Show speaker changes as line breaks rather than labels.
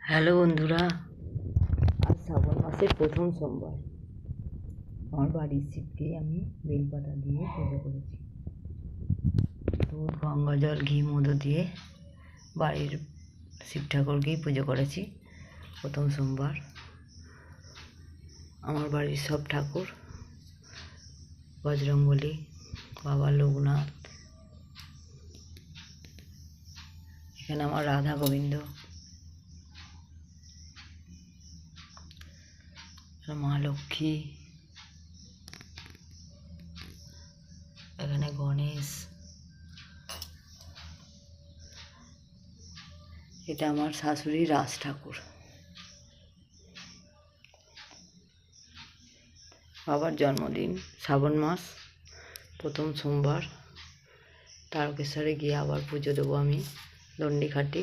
Hello বন্ধুরা, আজ শ্রাবণ মাসের প্রথম সোমবার। আমার বাড়ির শিবকে আমি বেলপাতা দিয়ে পুজো করেছি। দুধ, গঙ্গা জল, ঘি, মধু দিয়ে বাড়ির শিব ঠাকুরকেই পুজো করেছি প্রথম সোমবার। আমার বাড়ির সব ঠাকুর, বজরংবলী, বাবা লোকনাথ, এখানে আমার রাধা গোবিন্দ, মা লক্ষ্মী, এখানে গণেশ, এটা আমার শাশুড়ি রাজ ঠাকুর। বাবার জন্মদিন শ্রাবণ মাস প্রথম সোমবার। তারকেশ্বরে গিয়ে আবার পুজো দেবো আমি দণ্ডি ঘাটে।